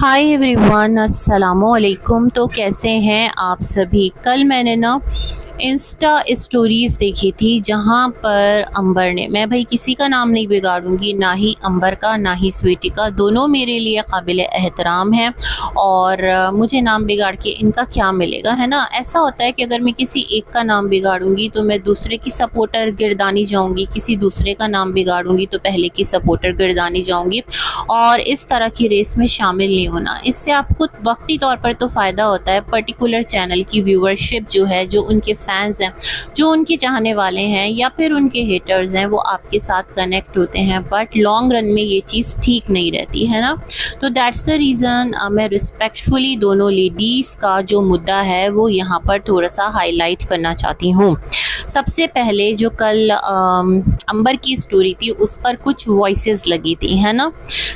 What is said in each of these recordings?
Hi everyone, अस्सलामुअलैकुम। तो कैसे हैं आप सभी। कल मैंने ना इंस्टा स्टोरीज़ देखी थी जहां पर अंबर ने, मैं भाई किसी का नाम नहीं बिगाड़ूंगी, ना ही अंबर का ना ही स्वीटी का, दोनों मेरे लिए काबिल एहतराम हैं और मुझे नाम बिगाड़ के इनका क्या मिलेगा, है ना। ऐसा होता है कि अगर मैं किसी एक का नाम बिगाड़ूंगी तो मैं दूसरे की सपोर्टर गिरदानी जाऊंगी, किसी दूसरे का नाम बिगाड़ूंगी तो पहले की सपोर्टर गिरदानी जाऊंगी, और इस तरह की रेस में शामिल नहीं होना। इससे आपको वक्ती तौर पर तो फ़ायदा होता है, पर्टिकुलर चैनल की व्यूअरशिप जो है, जो उनके फैंस हैं, जो उनके चाहने वाले हैं या फिर उनके हेटर्स हैं, वो आपके साथ कनेक्ट होते हैं, बट लॉन्ग रन में ये चीज़ ठीक नहीं रहती है ना। तो दैट्स द रीज़न मैं रिस्पेक्टफुली दोनों लेडीज़ का जो मुद्दा है वो यहाँ पर थोड़ा सा हाईलाइट करना चाहती हूँ। सबसे पहले जो कल अंबर की स्टोरी थी उस पर कुछ वॉइसेस लगी थी, है ना,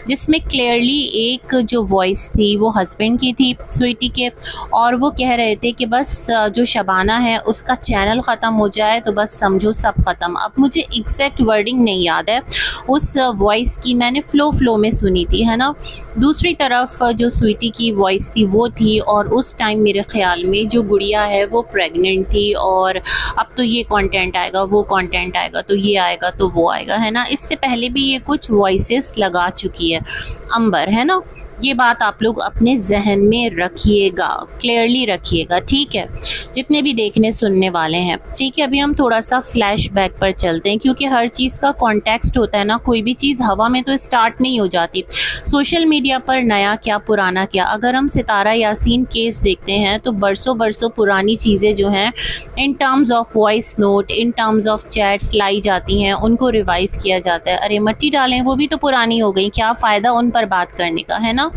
जिसमें क्लियरली एक जो वॉइस थी वो हस्बैंड की थी, स्वीटी के, और वो कह रहे थे कि बस जो शबाना है उसका चैनल ख़त्म हो जाए तो बस समझो सब ख़त्म। अब मुझे एग्जैक्ट वर्डिंग नहीं याद है उस वॉइस की, मैंने फ़्लो में सुनी थी, है ना। दूसरी तरफ जो स्वीटी की वॉइस थी वो थी, और उस टाइम मेरे ख्याल में जो गुड़िया है वो प्रेग्नेंट थी, और अब तो ये कंटेंट आएगा, वो कंटेंट आएगा, तो ये आएगा तो वो आएगा, है ना। इससे पहले भी ये कुछ वॉइसेस लगा चुकी है अंबर, है ना। ये बात आप लोग अपने जहन में रखिएगा, क्लियरली रखिएगा, ठीक है, जितने भी देखने सुनने वाले हैं, ठीक है। अभी हम थोड़ा सा फ्लैशबैक पर चलते हैं, क्योंकि हर चीज़ का कॉन्टेक्स्ट होता है ना, कोई भी चीज़ हवा में तो स्टार्ट नहीं हो जाती। सोशल मीडिया पर नया क्या पुराना क्या, अगर हम सितारा यासीन केस देखते हैं तो बरसों बरसों पुरानी चीज़ें जो हैं in terms of voice note, in terms of chats लाई जाती हैं, उनको रिवाइव किया जाता है। अरे मट्टी डालें, वो भी तो पुरानी हो गई, क्या फ़ायदा उन पर बात करने का, है ना।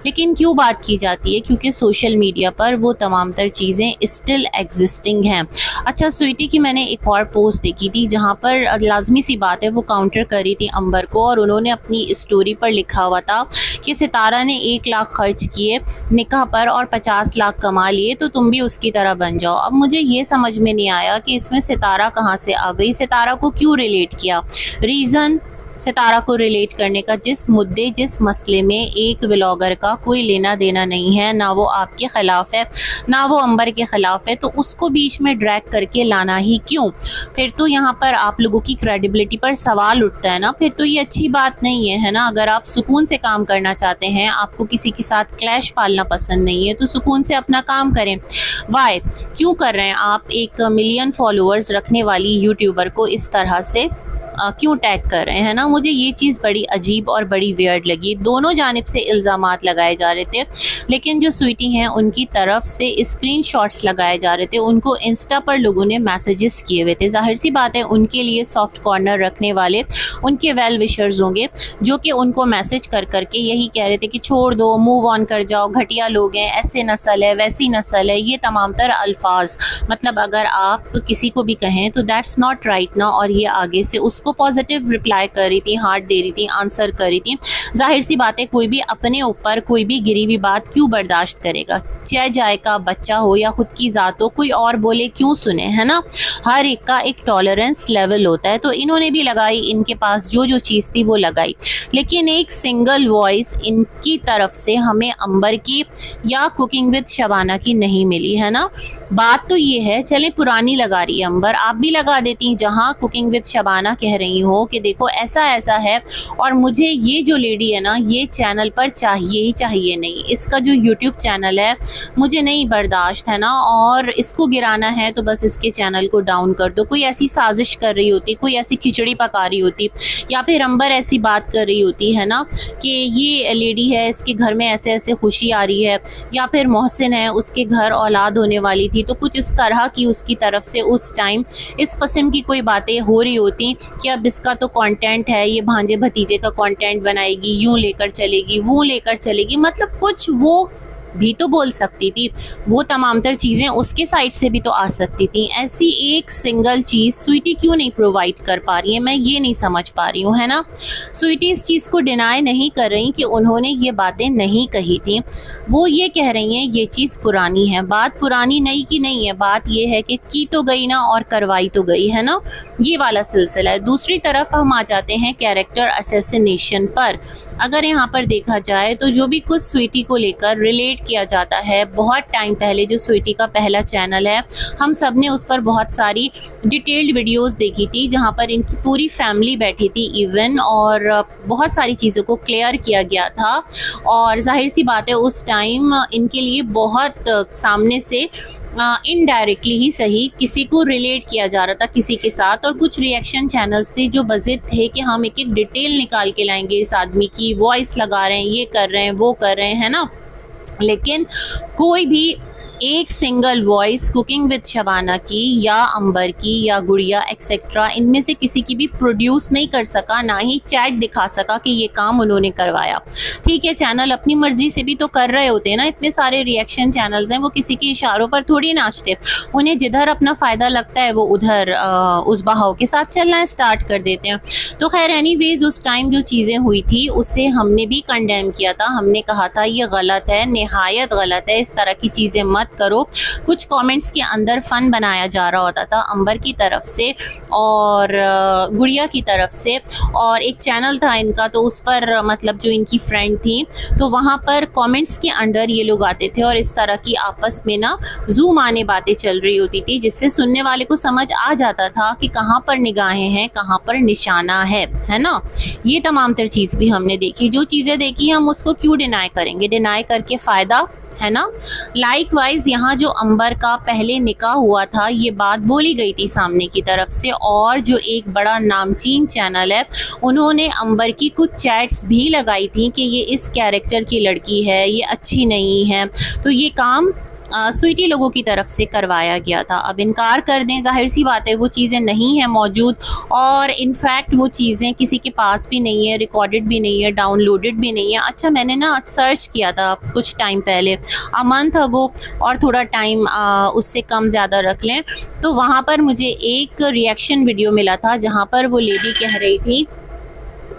लेकिन क्यों बात की जाती है, क्योंकि सोशल मीडिया पर वो तमाम तर चीज़ें स्टिल एग्जिस्टिंग हैं। अच्छा, स्वीटी की मैंने एक और पोस्ट देखी थी जहाँ पर लाजमी सी बात है वो काउंटर कर रही थी अंबर को, और उन्होंने अपनी स्टोरी पर लिखा हुआ था कि सितारा ने 1 लाख खर्च किए निकाह पर और 50 लाख कमा लिए, तो तुम भी उसकी तरह बन जाओ। अब मुझे ये समझ में नहीं आया कि इसमें सितारा कहाँ से आ गई, सितारा को क्यों रिलेट किया, रीज़न सितारा को रिलेट करने का, जिस मुद्दे जिस मसले में एक व्लॉगर का कोई लेना देना नहीं है, ना वो आपके ख़िलाफ़ है ना वो अंबर के ख़िलाफ़ है, तो उसको बीच में ड्रैग करके लाना ही क्यों। फिर तो यहाँ पर आप लोगों की क्रेडिबिलिटी पर सवाल उठता है ना, फिर तो ये अच्छी बात नहीं है, है ना। अगर आप सुकून से काम करना चाहते हैं, आपको किसी के साथ क्लैश पालना पसंद नहीं है, तो सुकून से अपना काम करें। वाई क्यों कर रहे हैं आप 1 मिलियन फॉलोअर्स रखने वाली यूट्यूबर को इस तरह से क्यों टैग कर रहे हैं ना। मुझे ये चीज़ बड़ी अजीब और बड़ी वियर्ड लगी। दोनों जानिब से इल्ज़ामात लगाए जा रहे थे, लेकिन जो स्वीटी हैं उनकी तरफ से स्क्रीनशॉट्स लगाए जा रहे थे, उनको इंस्टा पर लोगों ने मैसेजेस किए हुए थे। जाहिर सी बात है उनके लिए सॉफ्ट कॉर्नर रखने वाले उनके वेल विशर्स होंगे, जो कि उनको मैसेज कर करके यही कह रहे थे कि छोड़ दो, मूव ऑन कर जाओ, घटिया लोग हैं, ऐसे नस्ल है, वैसी नस्ल है, ये तमाम तर अल्फाज, मतलब अगर आप किसी को भी कहें तो दैट्स नॉट राइट ना। और ये आगे से उसको पॉजिटिव रिप्लाई कर रही थी, हार्ट दे रही थी, आंसर कर रही थी। जाहिर सी बात है कोई भी अपने ऊपर कोई भी गिरी हुई बात क्यों बर्दाश्त करेगा, चाहे जाए का बच्चा हो या खुद की ज़ात हो, कोई और बोले क्यों सुने, है ना। हर एक का एक टॉलरेंस लेवल होता है, तो इन्होंने भी लगाई, इनके पास जो जो चीज़ थी वो लगाई, लेकिन एक सिंगल वॉइस इनकी तरफ से हमें अंबर की या कुकिंग विद शबाना की नहीं मिली, है ना। बात तो ये है, चले पुरानी लगा रही है अंबर, आप भी लगा देती जहाँ कुकिंग विद शबाना कह रही हो कि देखो ऐसा ऐसा है, और मुझे ये जो लेडी है ना ये चैनल पर चाहिए ही चाहिए नहीं, इसका जो यूट्यूब चैनल है मुझे नहीं बर्दाश्त है ना, और इसको गिराना है तो बस इसके चैनल को डाउन कर दो। कोई ऐसी साजिश कर रही होती, कोई ऐसी खिचड़ी पका रही होती, या फिर अंबर ऐसी बात कर रही होती है ना कि ये लेडी है इसके घर में ऐसे ऐसे खुशी आ रही है, या फिर मोहसिन है उसके घर औलाद होने वाली थी, तो कुछ इस तरह की उसकी तरफ से उस टाइम इस किस्म की कोई बातें हो रही होती कि अब इसका तो कंटेंट है, ये भांजे भतीजे का कंटेंट बनाएगी, यूं लेकर चलेगी, वो लेकर चलेगी, मतलब कुछ वो भी तो बोल सकती थी, वो तमाम तर चीज़ें उसके साइड से भी तो आ सकती थी। ऐसी एक सिंगल चीज़ स्वीटी क्यों नहीं प्रोवाइड कर पा रही है, मैं ये नहीं समझ पा रही हूँ, है ना। स्वीटी इस चीज़ को डिनाई नहीं कर रही कि उन्होंने ये बातें नहीं कही थी, वो ये कह रही हैं ये चीज़ पुरानी है। बात पुरानी नई की नहीं है, बात ये है कि की तो गई ना और करवाई तो गई, है ना, ये वाला सिलसिला है। दूसरी तरफ हम आ जाते हैं कैरेक्टर असैसिनेशन पर। अगर यहाँ पर देखा जाए तो जो भी कुछ स्वीटी को लेकर रिलेट किया जाता है, बहुत टाइम पहले जो स्वीटी का पहला चैनल है, हम सब ने उस पर बहुत सारी डिटेल्ड वीडियोस देखी थी जहाँ पर इनकी पूरी फैमिली बैठी थी इवन, और बहुत सारी चीज़ों को क्लियर किया गया था। और जाहिर सी बात है उस टाइम इनके लिए बहुत सामने से इनडायरेक्टली ही सही किसी को रिलेट किया जा रहा था किसी के साथ, और कुछ रिएक्शन चैनल्स थे जो बज़िद थे कि हम एक एक डिटेल निकाल के लाएंगे, इस आदमी की वॉइस लगा रहे हैं, ये कर रहे हैं, वो कर रहे हैं ना, लेकिन कोई भी एक single voice cooking with Shabana की या अंबर की या गुड़िया एक्सेट्रा इनमें से किसी की भी प्रोड्यूस नहीं कर सका, ना ही चैट दिखा सका कि ये काम उन्होंने करवाया। ठीक है, चैनल अपनी मर्जी से भी तो कर रहे होते हैं ना, इतने सारे रिएक्शन चैनल्स हैं, वो किसी के इशारों पर थोड़ी नाचते, उन्हें जिधर अपना फ़ायदा लगता है वो उधर उस बहाव के साथ चलना स्टार्ट कर देते हैं। तो खैर एनीवेज उस टाइम जो चीज़ें हुई थी उससे हमने भी कंडेम किया था, हमने कहा था ये गलत है, निहायत गलत है, इस तरह की चीज़ें मत करो। कुछ कमेंट्स के अंदर फन बनाया जा रहा होता था अंबर की तरफ से और गुड़िया की तरफ से, और एक चैनल था इनका तो उस पर मतलब जो इनकी फ्रेंड थी तो वहाँ पर कमेंट्स के अंदर ये लोग आते थे और इस तरह की आपस में ना जूम आने बातें चल रही होती थी, जिससे सुनने वाले को समझ आ जाता था कि कहाँ पर निगाहें हैं, कहाँ पर निशाना है ना। ये तमाम तर चीज़ भी हमने देखी, जो चीज़ें देखी हम उसको क्यों डिनाई करेंगे, डिनाई करके फ़ायदा है ना। लाइकवाइज यहाँ जो अंबर का पहले निकाह हुआ था ये बात बोली गई थी सामने की तरफ से, और जो एक बड़ा नामचीन चैनल है उन्होंने अंबर की कुछ चैट्स भी लगाई थी कि ये इस कैरेक्टर की लड़की है, ये अच्छी नहीं है, तो ये काम स्वीटी लोगों की तरफ से करवाया गया था। अब इनकार कर दें, जाहिर सी बात है वो चीज़ें नहीं है मौजूद, और इनफैक्ट वो चीज़ें किसी के पास भी नहीं है, रिकॉर्डेड भी नहीं है, डाउनलोडेड भी नहीं है। अच्छा मैंने ना सर्च किया था कुछ टाइम पहले, अ मंथ अगो, और थोड़ा टाइम उससे कम ज़्यादा रख लें, तो वहाँ पर मुझे एक रिएक्शन वीडियो मिला था जहाँ पर वो लेडी कह रही थी,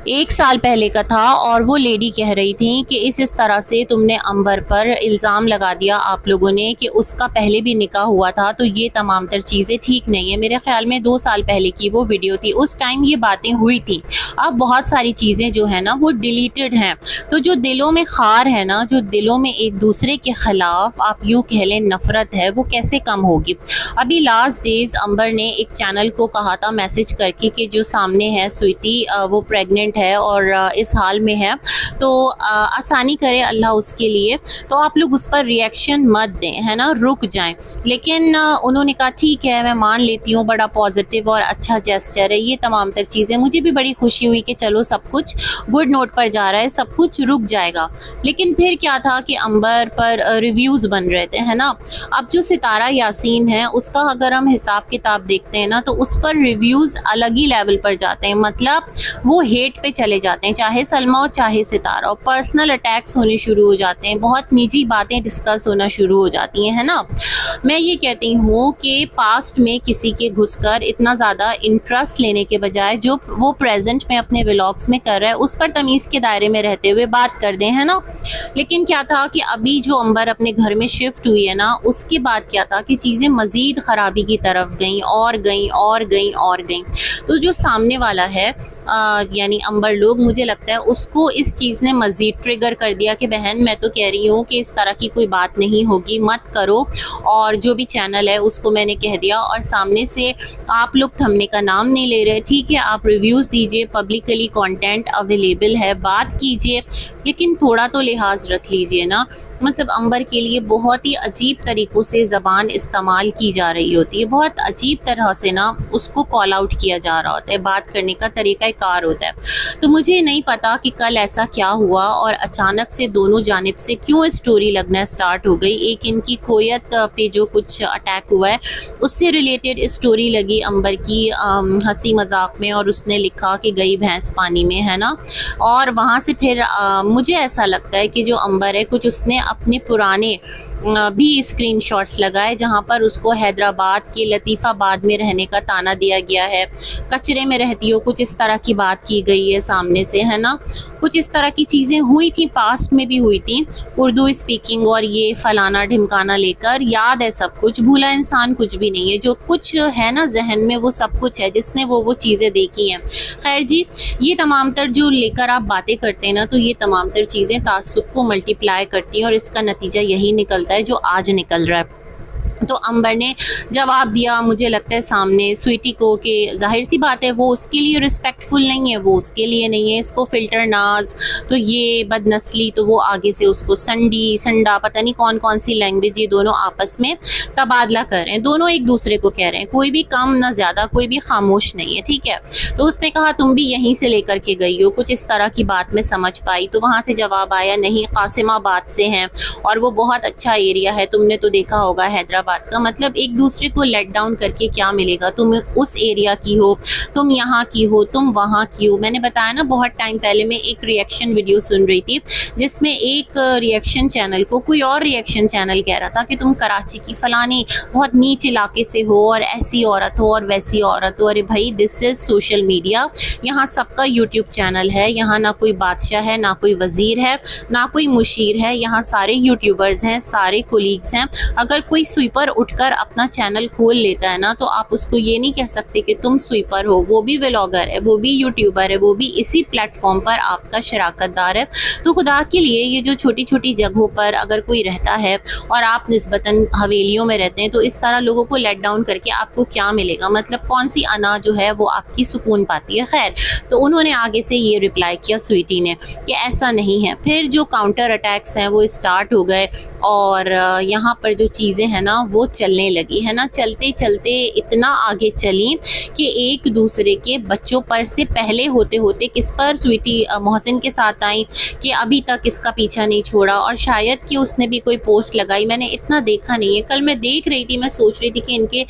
1 साल पहले का था, और वो लेडी कह रही थी कि इस तरह से तुमने अंबर पर इल्ज़ाम लगा दिया आप लोगों ने कि उसका पहले भी निकाह हुआ था, तो ये तमाम तर चीज़ें ठीक नहीं है। मेरे ख्याल में 2 साल पहले की वो वीडियो थी, उस टाइम ये बातें हुई थी। अब बहुत सारी चीज़ें जो है ना वो डिलीटेड हैं, तो जो दिलों में खार है ना, जो दिलों में एक दूसरे के ख़िलाफ़ आप यूँ कह लें नफ़रत है, वो कैसे कम होगी। अभी लास्ट डेज़ अंबर ने एक चैनल को कहा था मैसेज करके कि जो सामने है स्वीटी वो प्रेग्नेंट है और इस हाल में है, तो आसानी करे अल्लाह उसके लिए, तो आप लोग उस पर रिएक्शन मत दें, है ना, रुक जाएं। लेकिन उन्होंने कहा ठीक है मैं मान लेती हूँ, बड़ा पॉजिटिव और अच्छा जेस्चर है, ये तमाम तर चीज़ें, मुझे भी बड़ी खुशी हुई कि चलो सब कुछ गुड नोट पर जा रहा है, सब कुछ रुक जाएगा। लेकिन फिर क्या था कि अंबर पर रिव्यूज़ बन रहे थे, है ना। अब जो सितारा यासीन है उसका अगर हम हिसाब किताब देखते हैं ना तो उस पर रिव्यूज़ अलग ही लेवल पर जाते हैं, मतलब वो हेट पे चले जाते हैं, चाहे सलमा और चाहे सितारा, और पर्सनल अटैक्स होने शुरू हो जाते हैं, बहुत निजी बातें डिस्कस होना शुरू हो जाती हैं, है ना। मैं ये कहती हूँ कि पास्ट में किसी के घुसकर इतना ज़्यादा इंटरेस्ट लेने के बजाय जो वो प्रेजेंट में अपने व्लॉग्स में कर रहा है उस पर तमीज़ के दायरे में रहते हुए बात कर दें, है ना। लेकिन क्या था कि अभी जो अंबर अपने घर में शिफ्ट हुई है ना, उसके बाद क्या था कि चीज़ें मज़ीद ख़राबी की तरफ गईं और गईं और गईं और गईं। तो जो सामने वाला है यानी अंबर लोग, मुझे लगता है उसको इस चीज़ ने मज़ीद ट्रिगर कर दिया कि बहन मैं तो कह रही हूँ कि इस तरह की कोई बात नहीं होगी, मत करो। और जो भी चैनल है उसको मैंने कह दिया, और सामने से आप लोग थंबने का नाम नहीं ले रहे, ठीक है आप रिव्यूज़ दीजिए, पब्लिकली कंटेंट अवेलेबल है, बात कीजिए, लेकिन थोड़ा तो लिहाज रख लीजिए ना। मतलब अंबर के लिए बहुत ही अजीब तरीक़ों से ज़बान इस्तेमाल की जा रही होती है, बहुत अजीब तरह से ना उसको कॉल आउट किया जा रहा होता है, बात करने का तरीक़ा शिकार होता है। तो मुझे नहीं पता कि कल ऐसा क्या हुआ और अचानक से दोनों जानिब से क्यों स्टोरी लगना स्टार्ट हो गई। एक इनकी कोयत पे जो कुछ अटैक हुआ है उससे रिलेटेड स्टोरी लगी अंबर की हंसी मजाक में, और उसने लिखा कि गई भैंस पानी में, है ना। और वहाँ से फिर मुझे ऐसा लगता है कि जो अंबर है कुछ उसने अपने पुराने भी स्क्रीनशॉट्स लगाए जहां पर उसको हैदराबाद के लतीफ़ाबाद में रहने का ताना दिया गया है, कचरे में रहती हो, कुछ इस तरह की बात की गई है सामने से, है ना। कुछ इस तरह की चीज़ें हुई थी, पास्ट में भी हुई थी, उर्दू स्पीकिंग और ये फलाना ढिमकाना लेकर। याद है सब कुछ, भूला इंसान कुछ भी नहीं है, जो कुछ है ना जहन में वो सब कुछ है, जिसने वो चीज़ें देखी हैं। खैर जी, ये तमाम तर जो लेकर आप बातें करते हैं ना, तो ये तमाम तर चीज़ें तासुब को मल्टीप्लाई करती हैं और इसका नतीजा यही निकलता है जो आज निकल रहा है। तो अंबर ने जवाब दिया, मुझे लगता है सामने स्वीटी को, कि जाहिर सी बात है वो उसके लिए रिस्पेक्टफुल नहीं है, वो उसके लिए नहीं है, इसको फिल्टर नाज तो ये बदनस्ली, तो वो आगे से उसको संडी संडा पता नहीं कौन कौन सी लैंग्वेज ये दोनों आपस में तबादला कर रहे हैं, दोनों एक दूसरे को कह रहे हैं, कोई भी कम ना ज़्यादा, कोई भी खामोश नहीं है, ठीक है। तो उसने कहा तुम भी यहीं से लेकर के गई हो, कुछ इस तरह की बात में समझ पाई। तो वहाँ से जवाब आया, नहीं कासिमाबाद से हैं और वो बहुत अच्छा एरिया है, तुमने तो देखा होगा हैदराबाद का। मतलब एक दूसरे को लेट डाउन करके क्या मिलेगा, तुम उस एरिया की हो, तुम यहाँ की हो, तुम वहाँ की हो। मैंने बताया ना बहुत टाइम पहले मैं एक रिएक्शन वीडियो सुन रही थी जिसमें एक रिएक्शन चैनल को कोई और रिएक्शन चैनल कह रहा था कि तुम कराची की फलानी बहुत नीच इलाके से हो और ऐसी औरत हो और वैसी औरत हो। अरे भाई, दिस इज सोशल मीडिया, यहाँ सबका यूट्यूब चैनल है, यहाँ ना कोई बादशाह है, ना कोई वजीर है, ना कोई मुशीर है, यहाँ सारे यूट्यूबर्स हैं, सारे कोलीग्स हैं। अगर कोई स्वीपर उठकर अपना चैनल खोल लेता है ना, तो आप उसको ये नहीं कह सकते कि तुम स्वीपर हो, वो भी व्लॉगर है, वो भी यूट्यूबर है, वो भी इसी प्लेटफॉर्म पर आपका शराकतदार है। तो खुदा के लिए ये जो छोटी छोटी जगहों पर अगर कोई रहता है और आप निस्बतन हवेलियों में रहते हैं, तो इस तरह लोगों को लेट डाउन करके आपको क्या मिलेगा, मतलब कौन सी अना जो है वो आपकी सुकून पाती है। खैर, तो उन्होंने आगे से ये रिप्लाई किया स्वीटी ने कि ऐसा नहीं है। फिर जो काउंटर अटैक्स हैं वो स्टार्ट हो गए और यहाँ पर जो चीज़ें हैं ना वो चलने लगी, है ना। चलते चलते इतना आगे चली कि एक दूसरे के बच्चों पर से पहले होते होते किस पर, स्वीटी मोहसिन के साथ आई कि अभी तक इसका पीछा नहीं छोड़ा, और शायद कि उसने भी कोई पोस्ट लगाई, मैंने इतना देखा नहीं है। कल मैं देख रही थी, मैं सोच रही थी कि इनके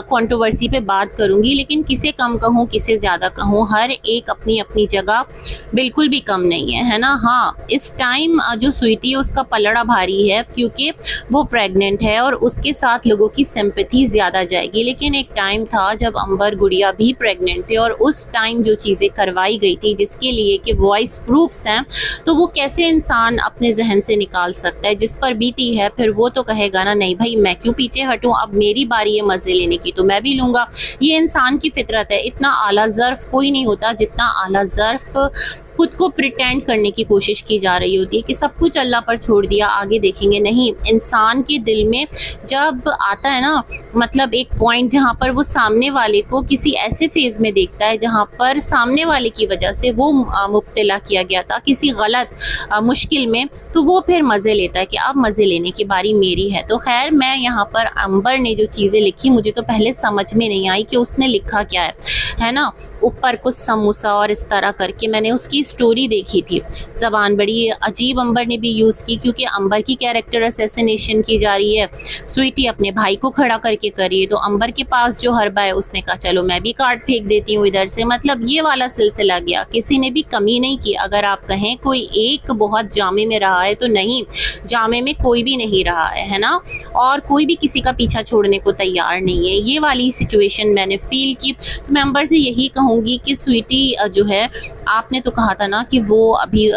कंट्रोवर्सी पे बात करूंगी, लेकिन किसे कम कहूँ किसे ज़्यादा कहूँ, हर एक अपनी अपनी जगह बिल्कुल भी कम नहीं है ना। हाँ, इस टाइम जो स्वीटी है उसका पलड़ा भारी है क्योंकि वो प्रेग्नेंट है और उसके साथ लोगों की सिंपैथी ज़्यादा जाएगी। लेकिन एक टाइम था जब अंबर गुड़िया भी प्रेग्नेंट थे और उस टाइम जो चीज़ें करवाई गई थी जिसके लिए कि वॉइस प्रूफ्स हैं, तो वो कैसे इंसान अपने जहन से निकाल सकता है। जिस पर बीती है फिर वो तो कहेगा ना, नहीं भाई मैं क्यों पीछे हटूं, अब मेरी बारी है मज़े लेने की तो मैं भी लूँगा। ये इंसान की फितरत है। इतना आला ज़र्फ कोई नहीं होता जितना आला ज़र्फ खुद को प्रिटेंड करने की कोशिश की जा रही होती है कि सब कुछ अल्लाह पर छोड़ दिया, आगे देखेंगे। नहीं, इंसान के दिल में जब आता है ना, मतलब एक पॉइंट जहाँ पर वो सामने वाले को किसी ऐसे फेज में देखता है जहाँ पर सामने वाले की वजह से वो मुब्तला किया गया था किसी गलत मुश्किल में, तो वो फिर मज़े लेता है कि अब मज़े लेने की बारी मेरी है। तो खैर, मैं यहाँ पर अंबर ने जो चीज़ें लिखी मुझे तो पहले समझ में नहीं आई कि उसने लिखा क्या है ना। ऊपर कुछ समोसा और इस तरह करके मैंने उसकी स्टोरी देखी थी। ज़बान बड़ी अजीब अंबर ने भी यूज़ की क्योंकि अंबर की कैरेक्टर असैसिनेशन की जा रही है। स्वीटी अपने भाई को खड़ा करके करिए, तो अंबर के पास जो हरबा है उसने कहा चलो मैं भी कार्ड फेंक देती हूँ इधर से। मतलब ये वाला सिलसिला गया, किसी ने भी कमी नहीं की। अगर आप कहें कोई एक बहुत जामे में रहा है तो नहीं, जामे में कोई भी नहीं रहा है ना, और कोई भी किसी का पीछा छोड़ने को तैयार नहीं है। ये वाली सिचुएशन मैंने फील की। तो मैं अंबर से यही कहूँगी कि स्वीटी जो है, आपने तो कहा था ना कि वो अभी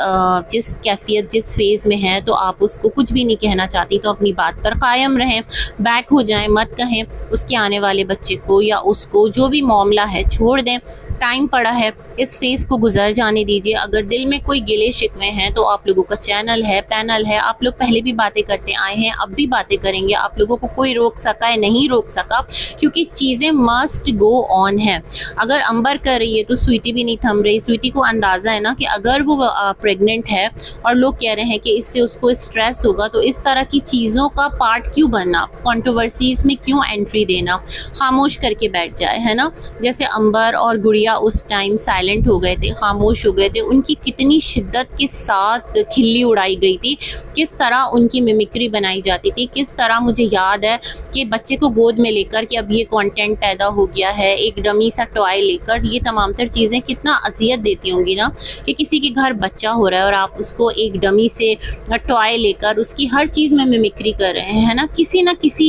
जिस कैफियत जिस फेज़ में है तो आप उसको कुछ भी नहीं कहना चाहती, तो अपनी बात पर कायम रहें, बैक हो जाएं, मत कहें उसके आने वाले बच्चे को या उसको, जो भी मामला है छोड़ दें। टाइम पड़ा है, इस फेज़ को गुजर जाने दीजिए। अगर दिल में कोई गिले शिकवे हैं तो आप लोगों का चैनल है, पैनल है, आप लोग पहले भी बातें करते आए हैं, अब भी बातें करेंगे। आप लोगों को कोई रोक सका है, नहीं रोक सका, क्योंकि चीज़ें मस्ट गो ऑन है। अगर अंबर कर रही है तो स्वीटी भी नहीं थम रही। स्वीटी को अंदाज़ा है ना कि अगर वो प्रेग्नेंट है और लोग कह रहे हैं कि इससे उसको स्ट्रेस होगा, तो इस तरह की चीज़ों का पार्ट क्यों बनना, कंट्रोवर्सीज़ में क्यों एंट्री देना, खामोश करके बैठ जाए, है ना। जैसे अंबर और गुड़िया अंबिया उस टाइम साइलेंट हो गए थे, खामोश हो गए थे, उनकी कितनी शिद्दत के साथ खिल्ली उड़ाई गई थी, किस तरह उनकी मिमिक्री बनाई जाती थी, किस तरह मुझे याद है कि बच्चे को गोद में लेकर कि अब ये कंटेंट पैदा हो गया है, एक डमी सा टॉय लेकर, ये तमाम तर चीज़ें कितना अजियत देती होंगी ना कि किसी के घर बच्चा हो रहा है और आप उसको एक डमी से टॉय लेकर उसकी हर चीज़ में मिमिक्री कर रहे हैं, है ना। किसी न किसी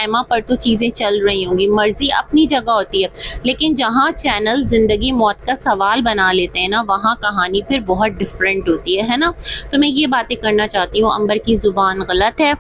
एमा पर तो चीज़ें चल रही होंगी, मर्जी अपनी जगह होती है, लेकिन जहाँ चैनल ज़िंदगी मौत का सवाल बना लेते हैं ना, वहाँ कहानी फिर बहुत डिफरेंट होती है ना। तो मैं ये बातें करना चाहती हूँ, अंबर की ज़ुबान गलत है,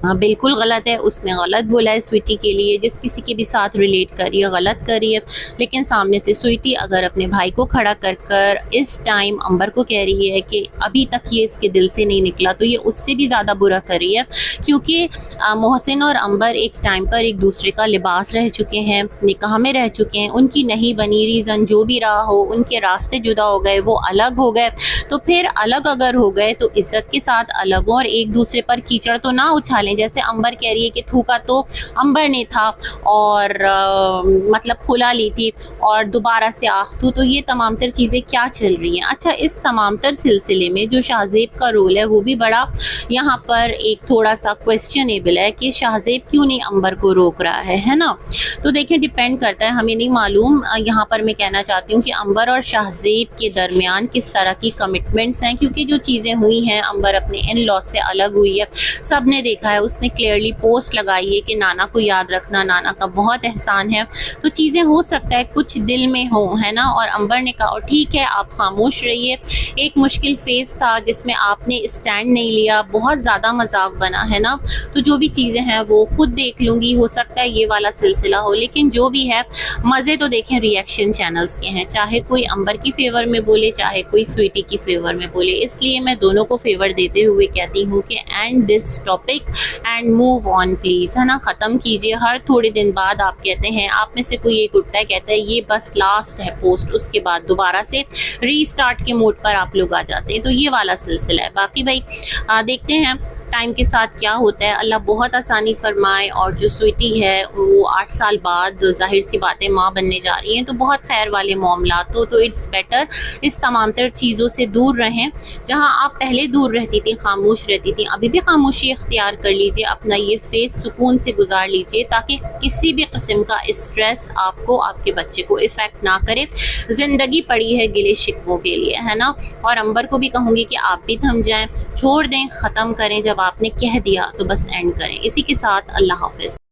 बिल्कुल गलत है, उसने गलत बोला है स्वीटी के लिए, जिस किसी के भी साथ रिलेट करी है गलत करी है, लेकिन सामने से स्वीटी अगर अपने भाई को खड़ा कर कर इस टाइम अंबर को कह रही है कि अभी तक ये इसके दिल से नहीं निकला, तो ये उससे भी ज़्यादा बुरा कर रही है, क्योंकि मोहसिन और अंबर एक टाइम पर एक दूसरे का लिबास रह चुके हैं, निकाह में रह चुके हैं, उनकी नहीं बनी, रीज़न जो भी रहा हो, उनके रास्ते जुदा हो गए, वो अलग हो गए, तो फिर अलग अगर हो गए तो इज़्ज़त के साथ अलग हो और एक दूसरे पर कीचड़ तो ना उछालें। जैसे अंबर कह रही है कि थूका तो अंबर ने था और मतलब खुला ली थी और दोबारा से आख्तू, तो ये तमाम तर चीज़ें क्या चल रही हैं। अच्छा, इस तमाम तर सिलसिले में जो शाहजेब का रोल है वो भी बड़ा यहाँ पर एक थोड़ा सा क्वेश्चनेबल है कि शाहजेब क्यों नहीं अंबर को रोक रहा है ना। तो देखिए, डिपेंड करता है, हमें नहीं मालूम। यहाँ पर मैं कहना चाहती हूँ कि अंबर और शाहजेब के दरमियान किस तरह की कमिटमेंट्स हैं, क्योंकि जो चीज़ें हुई हैं, अंबर अपने इन लॉ से अलग हुई है, सब ने देखा है, उसने क्लियरली पोस्ट लगाई है कि नाना को याद रखना, नाना का बहुत एहसान है, तो चीज़ें हो सकता है कुछ दिल में हो, है ना। और अंबर ने कहा और ठीक है, आप खामोश रहिए, एक मुश्किल फेज़ था जिसमें आपने स्टैंड नहीं लिया, बहुत ज़्यादा मजाक बना, है ना। तो जो भी चीज़ें हैं वो खुद देख लूँगी, हो सकता है ये वाला सिलसिला हो, लेकिन जो भी है मज़े तो देखें रिएक्शन चैनल्स के हैं, चाहे कोई अंबर की फेवर में बोले, चाहे कोई स्वीटी की फेवर में बोले, इसलिए मैं दोनों को फेवर देते हुए कहती हूँ कि and this topic and move on please, है ना, ख़त्म कीजिए। हर थोड़े दिन बाद आप कहते हैं, आप में से कोई एक उठता है कहता है ये बस लास्ट है पोस्ट, उसके बाद दोबारा से रीस्टार्ट के मोड पर आप लोग आ जाते हैं, तो ये वाला सिलसिला है। बाकी भाई देखते हैं टाइम के साथ क्या होता है, अल्लाह बहुत आसानी फरमाए। और जो स्वीटी है वो 8 साल बाद जाहिर सी बातें माँ बनने जा रही हैं, तो बहुत खैर वाले मामलात तो इट्स बेटर इस तमाम तर चीज़ों से दूर रहें। जहाँ आप पहले दूर रहती थी, खामोश रहती थी, अभी भी खामोशी इख्तियार कर लीजिए, अपना ये फेस सुकून से गुजार लीजिए, ताकि किसी भी किस्म का स्ट्रेस आपको, आपके बच्चे को इफ़ेक्ट ना करे। ज़िंदगी पड़ी है गिले शिकवों के लिए, है ना। और अंबर को भी कहूँगी कि आप भी थम जाएं, छोड़ दें, ख़त्म करें, जब आपने कह दिया तो बस एंड करें। इसी के साथ अल्लाह हाफ़िज़।